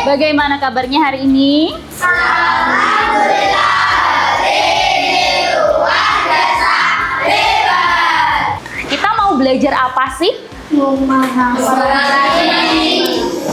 Bagaimana kabarnya hari ini? Alhamdulillah, hari ini luar biasa hebat. Kita mau belajar apa sih?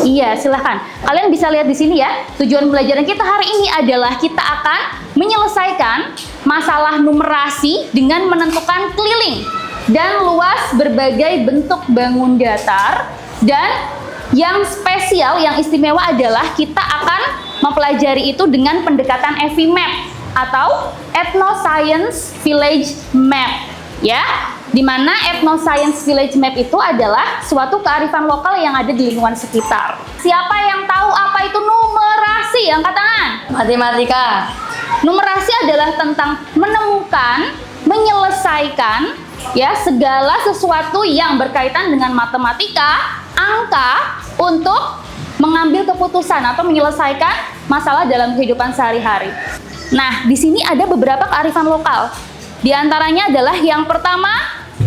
Iya, silahkan. Kalian bisa lihat di sini ya. Tujuan pelajaran kita hari ini adalah kita akan menyelesaikan masalah numerasi dengan menentukan keliling dan luas berbagai bentuk bangun datar. Dan yang spesial, yang istimewa adalah kita akan mempelajari itu dengan pendekatan EVMap atau Ethnoscience Village Map, ya. Di mana Ethnoscience Village Map itu adalah suatu kearifan lokal yang ada di lingkungan sekitar. Siapa yang tahu apa itu numerasi? Angkat tangan. Matematika. Numerasi adalah tentang menemukan, menyelesaikan ya segala sesuatu yang berkaitan dengan matematika, angka untuk mengambil keputusan atau menyelesaikan masalah dalam kehidupan sehari-hari. Nah, di sini ada beberapa kearifan lokal. Di antaranya adalah yang pertama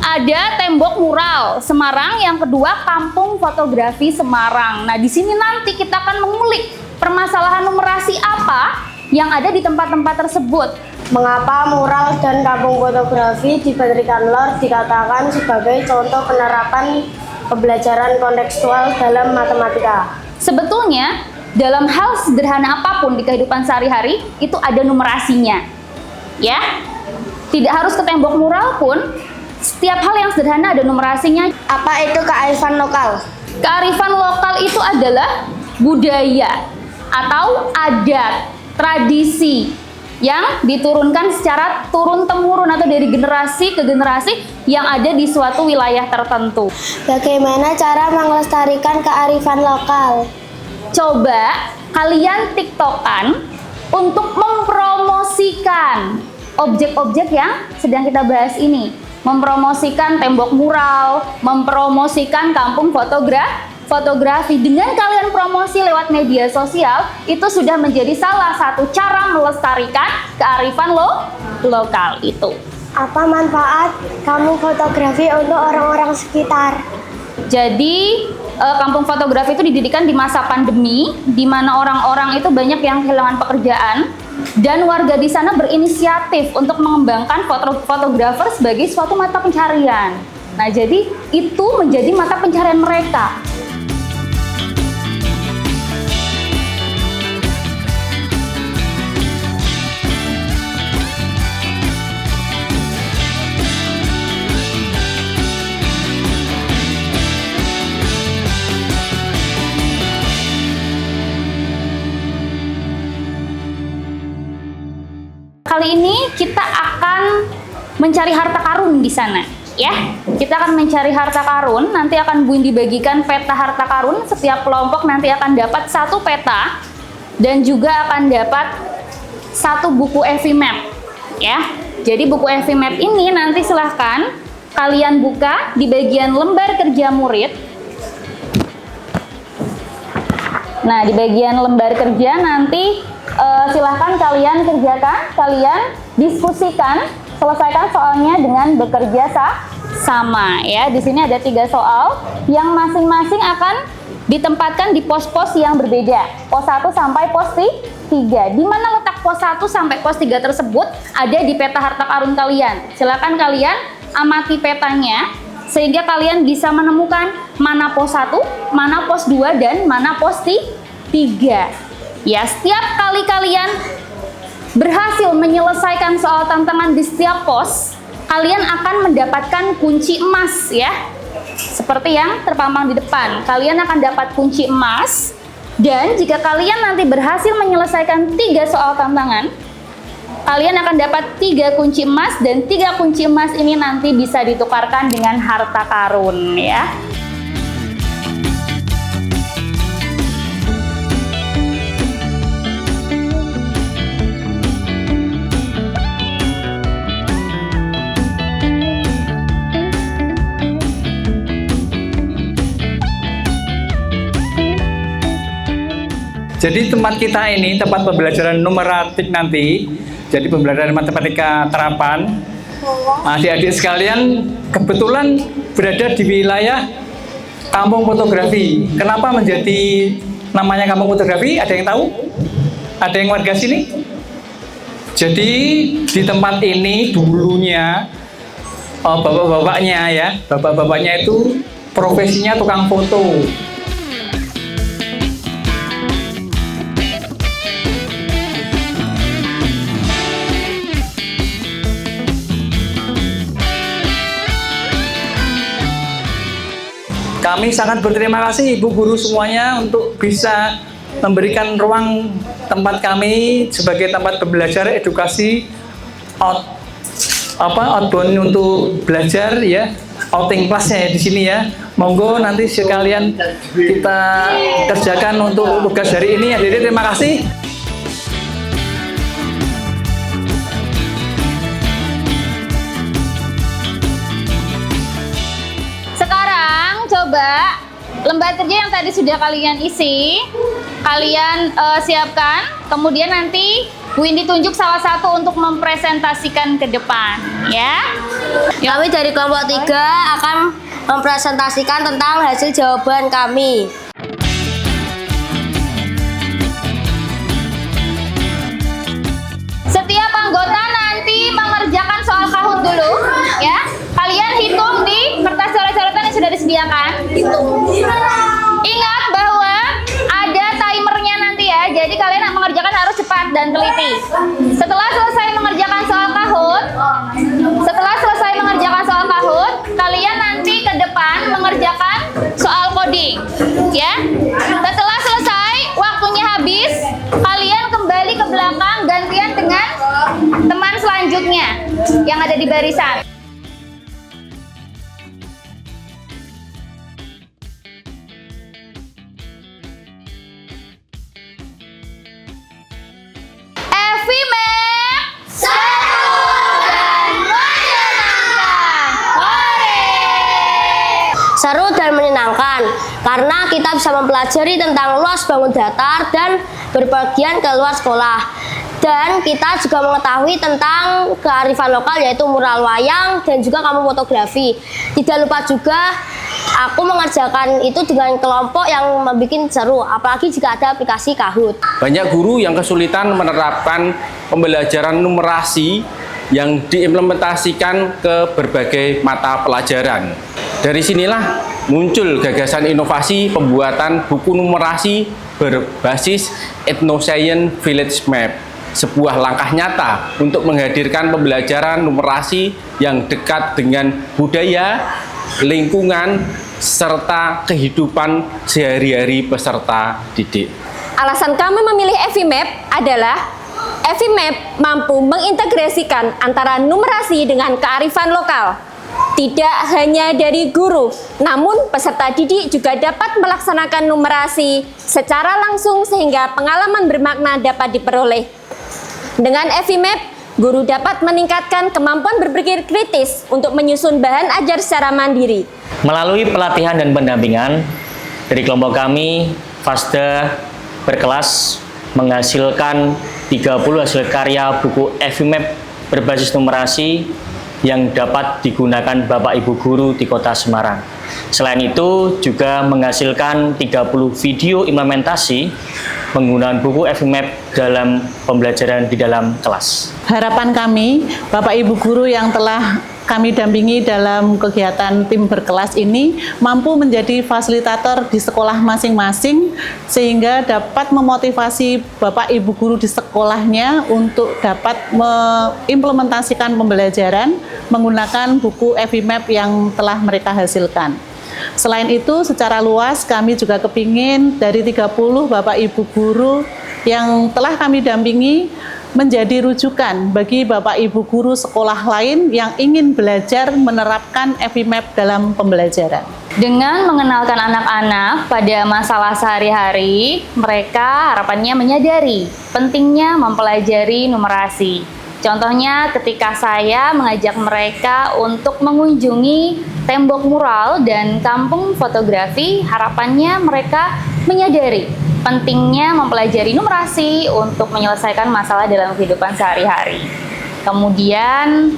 ada tembok mural Semarang, yang kedua kampung fotografi Semarang. Nah, di sini nanti kita akan mengulik permasalahan numerasi apa yang ada di tempat-tempat tersebut. Mengapa mural dan kampung fotografi di Patrikan Lor dikatakan sebagai contoh penerapan pembelajaran kontekstual dalam matematika? Sebetulnya, dalam hal sederhana apapun di kehidupan sehari-hari, itu ada numerasinya. Ya, tidak harus ke tembok mural pun, setiap hal yang sederhana ada numerasinya. Apa itu kearifan lokal? Kearifan lokal itu adalah budaya atau adat, tradisi yang diturunkan secara turun-temurun atau dari generasi ke generasi yang ada di suatu wilayah tertentu. Bagaimana cara melestarikan kearifan lokal? Coba kalian tiktokan untuk mempromosikan objek-objek yang sedang kita bahas ini. Mempromosikan tembok mural, mempromosikan kampung fotografi. Dengan kalian promosi lewat media sosial, itu sudah menjadi salah satu cara melestarikan kearifan lokal itu. Apa manfaat kampung fotografi untuk orang-orang sekitar? Jadi, kampung fotografi itu didirikan di masa pandemi, di mana orang-orang itu banyak yang kehilangan pekerjaan, dan warga di sana berinisiatif untuk mengembangkan fotografer sebagai suatu mata pencarian. Nah, jadi itu menjadi mata pencarian mereka. Kali ini kita akan mencari harta karun di sana, ya. Kita akan mencari harta karun, nanti akan dibagikan peta harta karun, setiap kelompok nanti akan dapat satu peta dan juga akan dapat satu buku EVMap, ya. Jadi buku EVMap ini nanti silahkan kalian buka di bagian lembar kerja murid. Nah, di bagian lembar kerja nanti silahkan kalian kerjakan, kalian diskusikan, selesaikan soalnya dengan bekerja sama ya. Di sini ada 3 soal yang masing-masing akan ditempatkan di pos-pos yang berbeda. Pos 1 sampai pos 3. Di mana letak pos 1 sampai pos 3 tersebut ada di peta harta karun kalian. Silakan kalian amati petanya sehingga kalian bisa menemukan mana pos 1, mana pos 2 dan mana pos 3. Ya, setiap kali kalian berhasil menyelesaikan soal tantangan di setiap pos, kalian akan mendapatkan kunci emas ya. Seperti yang terpampang di depan. Kalian akan dapat kunci emas, dan jika kalian nanti berhasil menyelesaikan 3 soal tantangan, kalian akan dapat 3 kunci emas, dan 3 kunci emas ini nanti bisa ditukarkan dengan harta karun ya. Jadi tempat kita ini, tempat pembelajaran numeratik nanti, jadi pembelajaran matematika terapan. Adik-adik sekalian kebetulan berada di wilayah kampung fotografi. Kenapa menjadi namanya kampung fotografi? Ada yang tahu? Ada yang warga sini? Jadi di tempat ini dulunya bapak-bapaknya ya, bapak-bapaknya itu profesinya tukang foto. Kami sangat berterima kasih Ibu Guru semuanya untuk bisa memberikan ruang tempat kami sebagai tempat belajar edukasi outbound untuk belajar ya, outing classnya ya di sini ya. Monggo nanti sekalian kita kerjakan untuk tugas hari ini. Hadirin terima kasih. Coba lembar kerja yang tadi sudah kalian isi, kalian siapkan, kemudian nanti Bu Indi tunjuk salah satu untuk mempresentasikan ke depan, ya. Kami dari kelompok 3 akan mempresentasikan tentang hasil jawaban kami. Setiap anggota nanti mengerjakan soal Kahoot dulu, ya. Kalian hitung di kertas coret-coretan yang sudah disediakan. Ingat bahwa ada timernya nanti ya, jadi kalian mengerjakan harus cepat dan teliti. Setelah selesai mengerjakan soal Kahoot, kalian nanti ke depan mengerjakan soal coding, ya. Setelah selesai, waktunya habis, kalian kembali ke belakang gantian dengan teman selanjutnya yang ada di barisan. Seru dan menyenangkan karena kita bisa mempelajari tentang luas bangun datar dan berpergian ke luar sekolah. Dan kita juga mengetahui tentang kearifan lokal yaitu mural wayang dan juga kampung fotografi. Tidak lupa juga aku mengerjakan itu dengan kelompok yang membuat seru, apalagi jika ada aplikasi Kahoot. Banyak guru yang kesulitan menerapkan pembelajaran numerasi yang diimplementasikan ke berbagai mata pelajaran. Dari sinilah muncul gagasan inovasi pembuatan buku numerasi berbasis Ethnoscience Village Map, sebuah langkah nyata untuk menghadirkan pembelajaran numerasi yang dekat dengan budaya, lingkungan, serta kehidupan sehari-hari peserta didik. Alasan kami memilih EVMap adalah EVMap mampu mengintegrasikan antara numerasi dengan kearifan lokal. Tidak hanya dari guru, namun peserta didik juga dapat melaksanakan numerasi secara langsung sehingga pengalaman bermakna dapat diperoleh. Dengan EVMap, guru dapat meningkatkan kemampuan berpikir kritis untuk menyusun bahan ajar secara mandiri. Melalui pelatihan dan pendampingan dari kelompok kami, FASDA berkelas menghasilkan 30 hasil karya buku EVMap berbasis numerasi yang dapat digunakan Bapak Ibu Guru di Kota Semarang. Selain itu juga menghasilkan 30 video implementasi penggunaan buku EVMap dalam pembelajaran di dalam kelas. Harapan kami, Bapak Ibu Guru yang telah kami dampingi dalam kegiatan tim berkelas ini mampu menjadi fasilitator di sekolah masing-masing sehingga dapat memotivasi Bapak Ibu Guru di sekolahnya untuk dapat mengimplementasikan pembelajaran menggunakan buku EVMap yang telah mereka hasilkan. Selain itu, secara luas kami juga kepingin dari 30 Bapak Ibu Guru yang telah kami dampingi menjadi rujukan bagi Bapak Ibu Guru sekolah lain yang ingin belajar menerapkan EVMap dalam pembelajaran. Dengan mengenalkan anak-anak pada masalah sehari-hari, mereka harapannya menyadari pentingnya mempelajari numerasi. Contohnya ketika saya mengajak mereka untuk mengunjungi tembok mural dan kampung fotografi, harapannya mereka menyadari pentingnya mempelajari numerasi untuk menyelesaikan masalah dalam kehidupan sehari-hari. Kemudian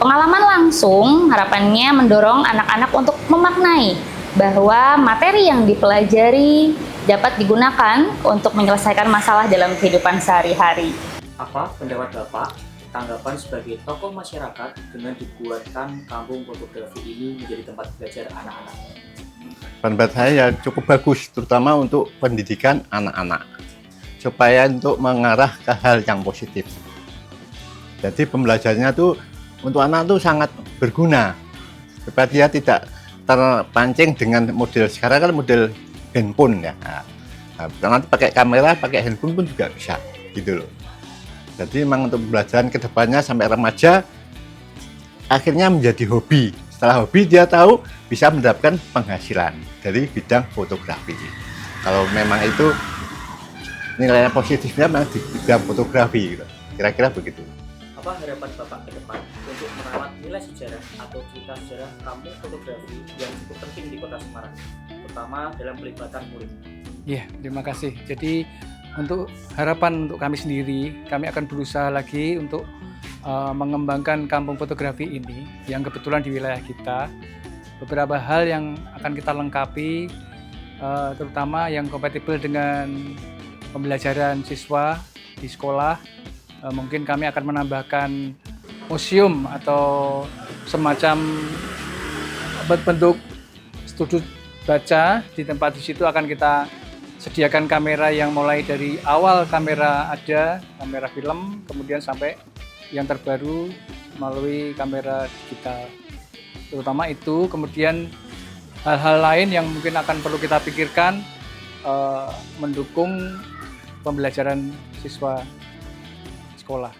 pengalaman langsung harapannya mendorong anak-anak untuk memaknai bahwa materi yang dipelajari dapat digunakan untuk menyelesaikan masalah dalam kehidupan sehari-hari. Apa pendapat Bapak tanggapan sebagai tokoh masyarakat dengan dibuatkan kampung fotografi ini menjadi tempat belajar anak-anak? Pendapat saya ya cukup bagus, terutama untuk pendidikan anak-anak, supaya untuk mengarah ke hal yang positif. Jadi pembelajarannya tuh untuk anak tuh sangat berguna, supaya dia tidak terpancing dengan model sekarang kan model handphone ya. Nah, nanti pakai kamera, pakai handphone pun juga bisa, gitu loh. Jadi memang untuk pembelajaran kedepannya sampai remaja akhirnya menjadi hobi. Setelah hobi dia tahu bisa mendapatkan penghasilan dari bidang fotografi. Kalau memang itu nilai positifnya memang di bidang fotografi, gitu. Kira-kira begitu. Apa harapan Bapak ke depan untuk merawat nilai sejarah atau cerita sejarah kampung fotografi yang cukup penting di Kota Semarang, terutama dalam pelibatan murid? Iya, terima kasih. Jadi untuk harapan untuk kami sendiri, kami akan berusaha lagi untuk mengembangkan kampung fotografi ini yang kebetulan di wilayah kita. Beberapa hal yang akan kita lengkapi, terutama yang kompatibel dengan pembelajaran siswa di sekolah. Mungkin kami akan menambahkan museum atau semacam bentuk studi baca di tempat di situ akan kita sediakan kamera yang mulai dari awal kamera ada, kamera film, kemudian sampai yang terbaru melalui kamera digital. Terutama itu, kemudian hal-hal lain yang mungkin akan perlu kita pikirkan mendukung pembelajaran siswa sekolah.